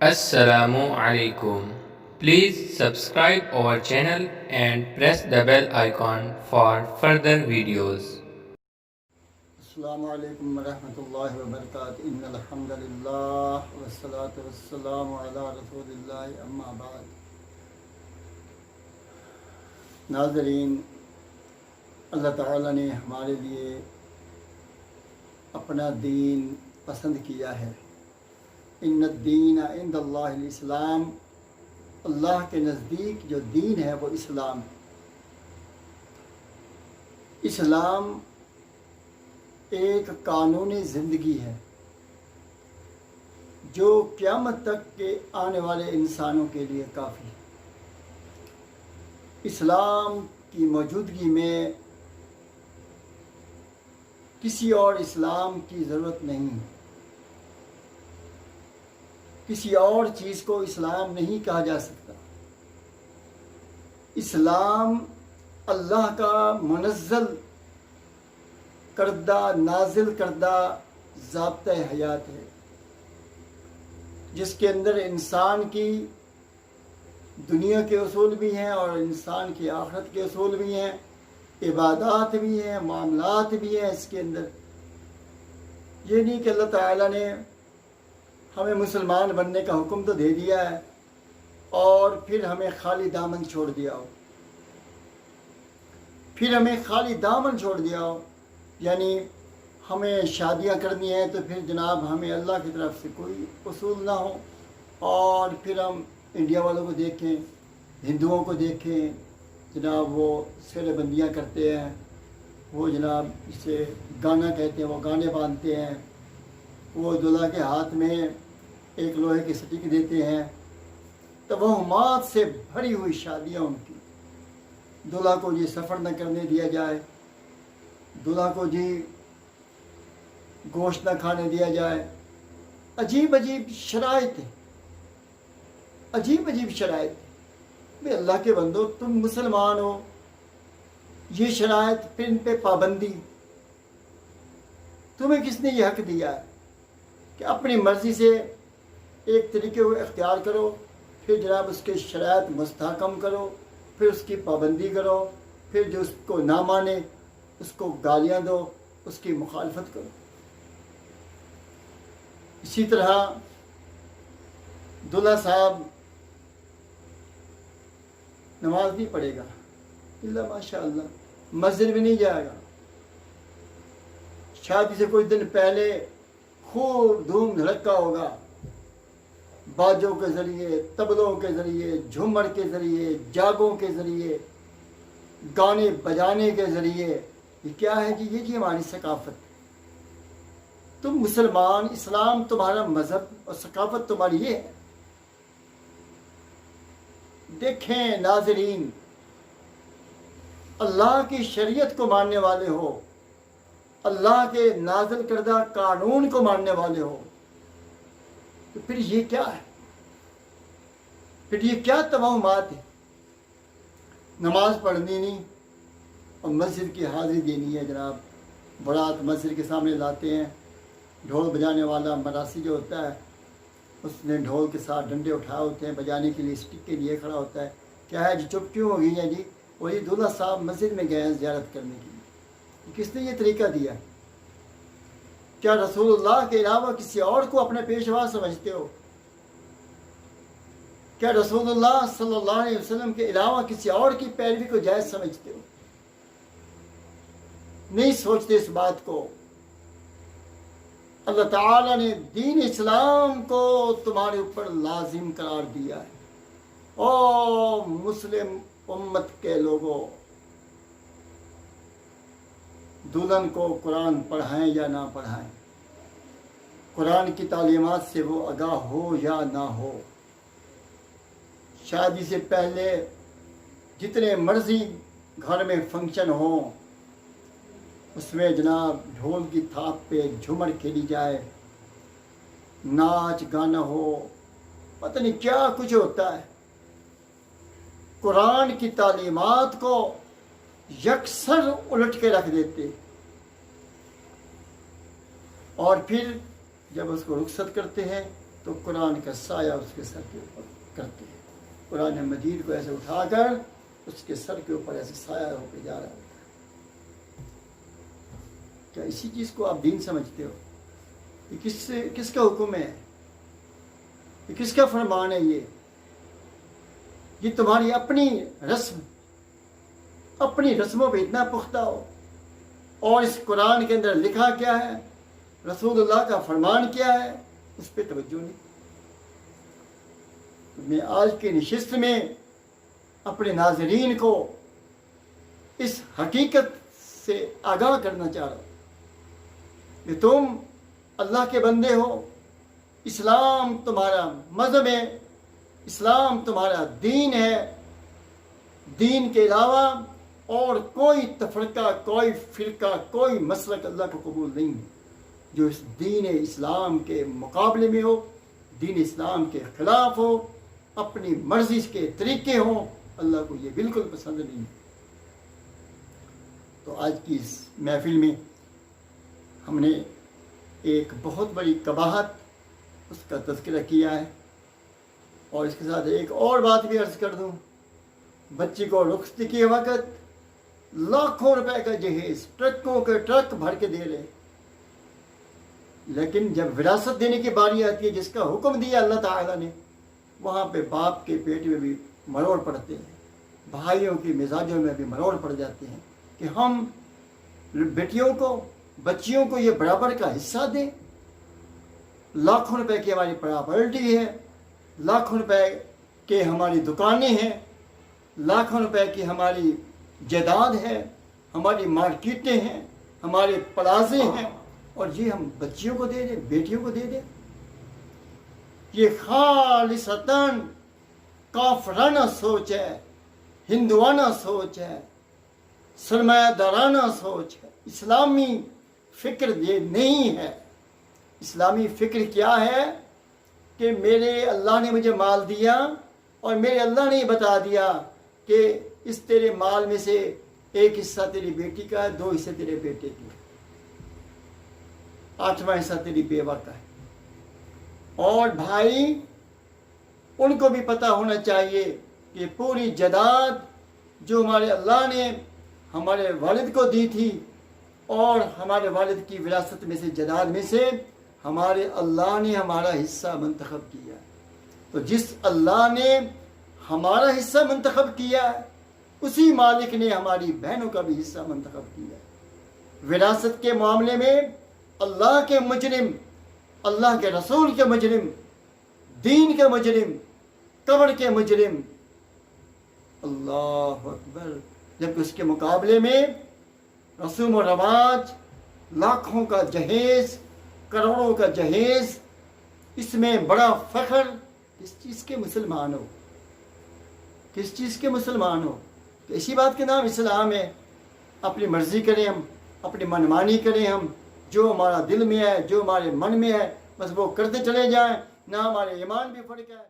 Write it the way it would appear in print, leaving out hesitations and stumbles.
Assalamu alaikum. Please subscribe our channel and press the bell icon for further videos. السلام علیکم ورحمۃ اللہ وبرکاتہ ان الحمد للہ والصلاۃ والسلام علی رسول اللہ اما بعد. ناظرین، اللہ تعالیٰ نے ہمارے لیے اپنا دین پسند کیا ہے. ان الدین عند اللہ الاسلام، اللہ کے نزدیک جو دین ہے وہ اسلام. اسلام ایک قانونی زندگی ہے جو قیامت تک کے آنے والے انسانوں کے لیے کافی ہے. اسلام کی موجودگی میں کسی اور اسلام کی ضرورت نہیں. کسی اور چیز کو اسلام نہیں کہا جا سکتا. اسلام اللہ کا منزل کردہ، نازل کردہ ضابطۂ حیات ہے، جس کے اندر انسان کی دنیا کے اصول بھی ہیں اور انسان کی آخرت کے اصول بھی ہیں، عبادات بھی ہیں، معاملات بھی ہیں. اس کے اندر یہ نہیں کہ اللہ تعالیٰ نے ہمیں مسلمان بننے کا حکم تو دے دیا ہے اور پھر ہمیں خالی دامن چھوڑ دیا ہو. یعنی ہمیں شادیاں کرنی ہیں تو پھر جناب ہمیں اللہ کی طرف سے کوئی اصول نہ ہو، اور پھر ہم انڈیا والوں کو دیکھیں، ہندوؤں کو دیکھیں، جناب وہ سیرے بندیاں کرتے ہیں، وہ جناب اسے گانا کہتے ہیں، وہ گانے باندھتے ہیں، وہ دلہا کے ہاتھ میں ایک لوہے کی سٹک دیتے ہیں. توہمات سے بھری ہوئی شادیاں ان کی. دلہا کو جی سفر نہ کرنے دیا جائے، دلہا کو جی گوشت نہ کھانے دیا جائے. عجیب عجیب شرائط ہیں، عجیب عجیب شرائط. بھئی اللہ کے بندو، تم مسلمان ہو، یہ شرائط، پھر ان پہ پابندی. تمہیں کس نے یہ حق دیا ہے کہ اپنی مرضی سے ایک طریقے کو اختیار کرو، پھر جناب اس کے شرائط مستحکم کرو، پھر اس کی پابندی کرو، پھر جو اس کو نہ مانے اس کو گالیاں دو، اس کی مخالفت کرو. اسی طرح دلہا صاحب نماز نہیں پڑھے گا اللہ ماشاء اللہ، مسجد بھی نہیں جائے گا. شادی سے کچھ دن پہلے خوب دھوم دھڑکا ہوگا، باجوں کے ذریعے، طبلوں کے ذریعے، جھومر کے ذریعے، جاگوں کے ذریعے، گانے بجانے کے ذریعے. یہ کیا ہے جی؟ یہ ہماری ثقافت. تم مسلمان، اسلام تمہارا مذہب اور ثقافت تمہاری یہ ہے. دیکھیں ناظرین، اللہ کی شریعت کو ماننے والے ہو، اللہ کے نازل کردہ قانون کو ماننے والے ہو، تو پھر یہ کیا ہے؟ پھر یہ کیا توہمات ہے؟ نماز پڑھنی نہیں اور مسجد کی حاضری دینی ہے. جناب برات مسجد کے سامنے لاتے ہیں، ڈھول بجانے والا مراسی جو ہوتا ہے اس نے ڈھول کے ساتھ ڈنڈے اٹھائے ہوتے ہیں بجانے کے لیے، اسٹک کے لیے کھڑا ہوتا ہے. کیا ہے جی؟ چپ کیوں ہو گئی ہے جی؟ وہی دلہا صاحب مسجد میں گئے ہیں زیارت کرنے کے لیے. کس نے یہ طریقہ دیا؟ کیا رسول اللہ کے علاوہ کسی اور کو اپنے پیشوا سمجھتے ہو؟ کیا رسول اللہ صلی اللہ علیہ وسلم کے علاوہ کسی اور کی پیروی کو جائز سمجھتے ہو؟ نہیں سوچتے اس بات کو. اللہ تعالیٰ نے دین اسلام کو تمہارے اوپر لازم قرار دیا ہے. او مسلم امت کے لوگوں، دلہن کو قرآن پڑھائیں یا نہ پڑھائیں، قرآن کی تعلیمات سے وہ آگاہ ہو یا نہ ہو، شادی سے پہلے جتنے مرضی گھر میں فنکشن ہوں اس میں جناب ڈھول کی تھاپ پہ جھومر کھیلی جائے، ناچ گانا ہو، پتہ نہیں کیا کچھ ہوتا ہے. قرآن کی تعلیمات کو یکسر الٹ کے رکھ دیتے، اور پھر جب اس کو رخصت کرتے ہیں تو قرآن کا سایہ اس کے سر کے اوپر کرتے ہیں. قرآن مجید کو ایسے اٹھا کر اس کے سر کے اوپر ایسے سایہ ہو کے جا رہا ہوتا ہے. کیا اسی چیز کو آپ دین سمجھتے ہو؟ یہ کس کا حکم ہے؟ یہ کس کا فرمان ہے؟ یہ تمہاری اپنی رسموں پہ اتنا پختہ ہو. اور اس قرآن کے اندر لکھا کیا ہے، رسول اللہ کا فرمان کیا ہے، اس پہ توجہ نہیں. میں آج کی نشست میں اپنے ناظرین کو اس حقیقت سے آگاہ کرنا چاہ رہا ہوں کہ تم اللہ کے بندے ہو. اسلام تمہارا مذہب ہے، اسلام تمہارا دین ہے. دین کے علاوہ اور کوئی تفرقہ، کوئی فرقہ، کوئی مسلک اللہ کو قبول نہیں ہے جو اس دین اسلام کے مقابلے میں ہو، دین اسلام کے خلاف ہو، اپنی مرضی کے طریقے ہوں. اللہ کو یہ بالکل پسند نہیں. تو آج کی اس محفل میں ہم نے ایک بہت بڑی قباحت اس کا تذکرہ کیا ہے. اور اس کے ساتھ ایک اور بات بھی عرض کر دوں. بچی کو رخصتی کے وقت لاکھوں روپے کا جہیز ٹرکوں کے ٹرک بھر کے دے رہے، لیکن جب وراثت دینے کی باری آتی ہے جس کا حکم دیا اللہ تعالیٰ نے، وہاں پہ باپ کے پیٹ میں بھی مروڑ پڑتے ہیں، بھائیوں کی مزاجوں میں بھی مروڑ پڑ جاتے ہیں کہ ہم بیٹیوں کو، بچیوں کو یہ برابر کا حصہ دیں. لاکھوں روپے کی ہماری پراپرٹی ہے، لاکھوں روپے کے ہماری دکانیں ہیں، لاکھوں روپے کی ہماری جائیداد ہے، ہماری مارکیٹیں ہیں، ہمارے پلازے ہیں، اور یہ ہم بچیوں کو دے دیں، بیٹیوں کو دے دیں. یہ خالصتاً کافرانہ سوچ ہے، ہندوانہ سوچ ہے، سرمایہ دارانہ سوچ ہے. اسلامی فکر یہ نہیں ہے. اسلامی فکر کیا ہے کہ میرے اللہ نے مجھے مال دیا اور میرے اللہ نے یہ بتا دیا کہ اس تیرے مال میں سے ایک حصہ تیری بیٹی کا ہے، 2 حصے تیرے بیٹے کے، 8واں حصہ تیری بیوہ کا ہے. اور بھائی ان کو بھی پتہ ہونا چاہیے کہ پوری جائیداد جو ہمارے اللہ نے ہمارے والد کو دی تھی، اور ہمارے والد کی وراثت میں سے، جائیداد میں سے ہمارے اللہ نے ہمارا حصہ منتخب کیا. تو جس اللہ نے ہمارا حصہ منتخب کیا ہے، اسی مالک نے ہماری بہنوں کا بھی حصہ منتخب کیا ہے. وراثت کے معاملے میں اللہ کے مجرم، اللہ کے رسول کے مجرم، دین کے مجرم، قبر کے مجرم، اللہ اکبر، جبکہ اس کے مقابلے میں رسوم و رواج، لاکھوں کا جہیز، کروڑوں کا جہیز، اس میں بڑا فخر. کس چیز کے مسلمان ہو؟ کس چیز کے مسلمان ہو؟ کہ اسی بات کے نام اسلام ہے. اپنی مرضی کریں ہم، اپنی منمانی کریں ہم، جو ہمارا دل میں ہے، جو ہمارے من میں ہے، بس وہ کرتے چلے جائیں، نہ ہمارے ایمان بھی فرق ہے.